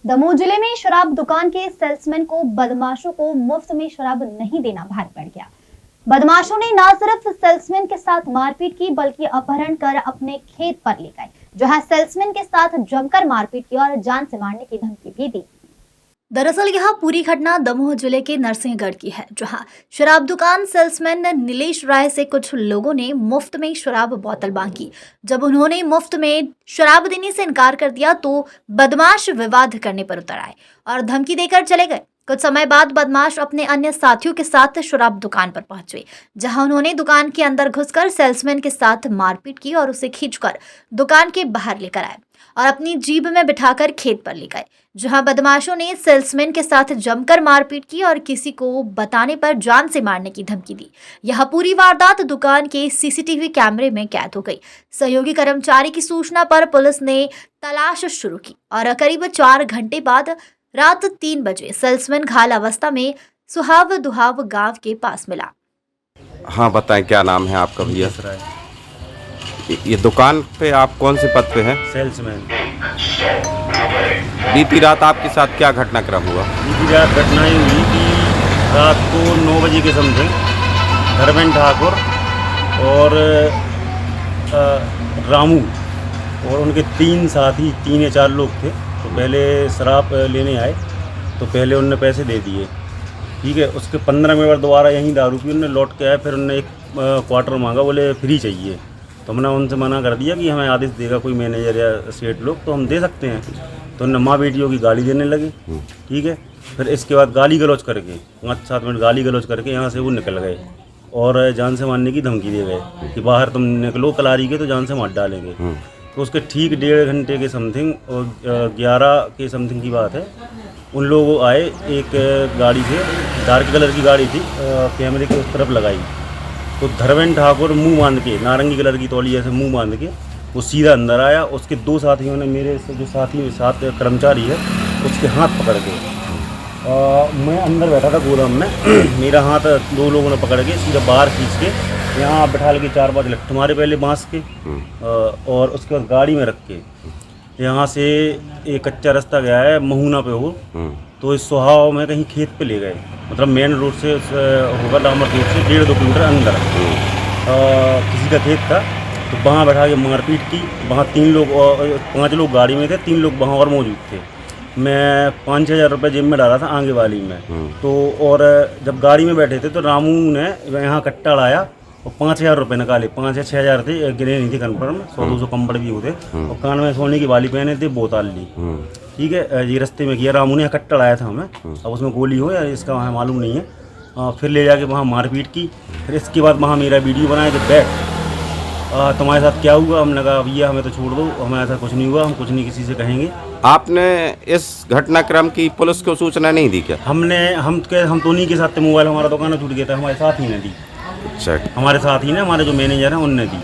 दमोह जिले में शराब दुकान के सेल्समैन को बदमाशों को मुफ्त में शराब नहीं देना भारी पड़ गया। बदमाशों ने न सिर्फ सेल्समैन के साथ मारपीट की बल्कि अपहरण कर अपने खेत पर ले गए, जहां सेल्समैन के साथ जमकर मारपीट की और जान से मारने की धमकी भी दी। दरअसल यह पूरी घटना दमोह जिले के नरसिंहगढ़ की है, जहां शराब दुकान सेल्समैन नीलेश राय से कुछ लोगों ने मुफ्त में शराब बोतल मांगी। जब उन्होंने मुफ्त में शराब देने से इनकार कर दिया तो बदमाश विवाद करने पर उतर आए और धमकी देकर चले गए। कुछ समय बाद बदमाश अपने अन्य साथियों के साथ शराब दुकान पर पहुंचे, जहां उन्होंने दुकान के अंदर घुसकर सेल्समैन के साथ मारपीट की और उसे खींचकर दुकान के बाहर लेकर आए और अपनी जीप में बिठाकर खेत पर ले गए, जहां बदमाशों ने सेल्समैन के साथ जमकर मारपीट की और किसी को बताने पर जान से मारने की धमकी दी। यह पूरी वारदात दुकान के सीसीटीवी कैमरे में कैद हो गई। सहयोगी कर्मचारी की सूचना पर पुलिस ने तलाश शुरू की और करीब 4 घंटे बाद रात 3 बजे सेल्समैन घायल अवस्था में सुहाव दुहाव गांव के पास मिला। हाँ बताएं, क्या नाम है आपका भैया? ये दुकान पे आप कौन से पद पे हैं? सेल्समैन। बीती रात आपके साथ क्या घटनाक्रम हुआ? बीती रात घटना ये हुई कि रात को 9 बजे के समथिंग धर्मेंद्र ठाकुर और रामू और उनके 3 साथी 3 या 4 लोग थे। तो पहले शराब लेने आए तो पहले उनने पैसे दे दिए, ठीक है। उसके 15 मिनट बाद दोबारा यहीं दारू पी उनने लौट के आए, फिर उनने एक क्वार्टर मांगा, बोले फ्री चाहिए। तो हमने उनसे मना कर दिया कि हमें आदेश देगा कोई मैनेजर या सेठ लोग तो हम दे सकते हैं। तो उनने माँ बेटियों की गाली देने लगे, ठीक है। फिर इसके बाद गाली गलौज करके 5-7 मिनट गाली गलौज करके यहाँ से वो निकल गए और जान से मारने की धमकी दे गए कि बाहर तुम निकलो कलारी के तो जान से मार डालेंगे। तो उसके ठीक 1.5 घंटे के समथिंग और 11 के समथिंग की बात है, उन लोग आए, एक गाड़ी से डार्क कलर की गाड़ी थी, कैमरे के उस तरफ लगाई। तो धर्मेंद्र ठाकुर मुंह बांध के, नारंगी कलर की तौलिया से मुंह बांध के वो सीधा अंदर आया। उसके 2 साथियों ने, मेरे से जो साथ कर्मचारी है, उसके हाथ पकड़ के, मैं अंदर बैठा था गोदाम में मेरा हाथ 2 लोगों ने पकड़ के सीधा बाहर खींच के यहाँ बैठा के 4-5 लठ तुम्हारे पहले बांस के और उसके बाद गाड़ी में रख के यहाँ से एक कच्चा रास्ता गया है महुना पे हो, तो इस सुहाव में कहीं खेत पे ले गए, मतलब मेन रोड से होगा डामर रोड से 1.5-2 किलोमीटर अंदर किसी का खेत था। तो वहाँ बैठा के मारपीट की। वहाँ 5 लोग गाड़ी में थे, 3 लोग वहाँ और मौजूद थे। मैं 5-6 हज़ार रुपये जेब में डाला था आगे वाली में। तो और जब गाड़ी में बैठे थे तो रामू ने यहाँ कट्टा लाया और 5,000 रुपये निकाले। 5 या 6 हज़ार थे, गिने नहीं थे कन्फर्म, 100-200 कंबड़ भी होते और कान में सोने की बाली पहने थे, बोतल ली, ठीक है। ये रास्ते में किया, रामू ने कट्टा लाया था हमें, अब उसमें गोली हो या इसका वहाँ मालूम नहीं है। फिर ले जाके वहाँ मारपीट की। फिर इसके बाद वहाँ मेरा वीडियो बनाया कि बैठ तुम्हारे साथ क्या हुआ। हमने कहा भैया हमें तो छोड़ दो, हमें ऐसा कुछ नहीं हुआ, हम कुछ नहीं किसी से कहेंगे। आपने इस घटनाक्रम की पुलिस को सूचना नहीं दी क्या? हम तो उन्हीं के साथ थे, मोबाइल हमारा दुकान छूट गया था, हमारे साथ ही ने दी। अच्छा, हमारे साथ ही ने, हमारे जो मैनेजर हैं उनने दी।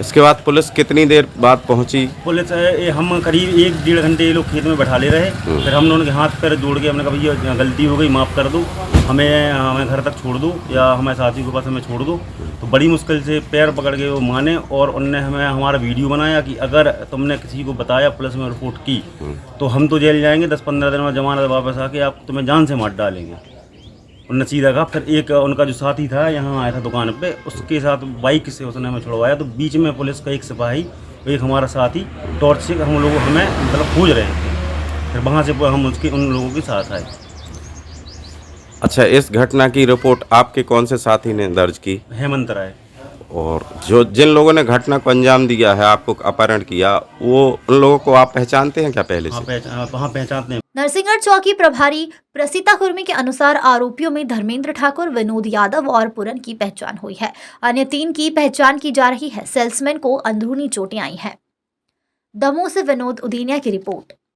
इसके बाद पुलिस कितनी देर बाद पहुंची? पुलिस हम करीब 1-1.5 घंटे ये लोग खेत में बैठा ले रहे। फिर हमने उनके हाथ पैर जोड़ के हमने कहा भैया गलती हो गई, माफ़ कर दो, हमें घर तक छोड़ दो या हमारे साथियों के पास हमें छोड़ दो। तो बड़ी मुश्किल से पैर पकड़ के वो माने और उनने हमें हमारा वीडियो बनाया कि अगर तुमने किसी को बताया, पुलिस में रिपोर्ट की, तो हम तो जेल जाएंगे, 10-15 दिन में जमानत वापस आके आप तुम्हें जान से मार डालेंगे। उनने सीधा कहा। फिर एक उनका जो साथी था यहाँ आया था दुकान पे, उसके साथ बाइक से उसने हमें छुड़वाया। तो बीच में पुलिस का एक सिपाही, एक हमारा साथी टॉर्च से हमें मतलब खोज रहे थे। फिर वहाँ से हम उन लोगों के साथ आए। अच्छा, इस घटना की रिपोर्ट आपके कौन से साथी ने दर्ज की? हेमंत राय। और जिन लोगों ने घटना को अंजाम दिया है, आपको अपहरण किया, वो उन लोगों को आप पहचानते हैं क्या पहले से? हाँ, पहचानते हैं। नरसिंहगढ़ चौकी प्रभारी प्रसीता कुर्मी के अनुसार आरोपियों में धर्मेंद्र ठाकुर, विनोद यादव और पुरन की पहचान हुई है। अन्य 3 की पहचान की जा रही है। सेल्समैन को अंदरूनी चोटें आई हैं। दमोह से विनोद उदिनिया की रिपोर्ट।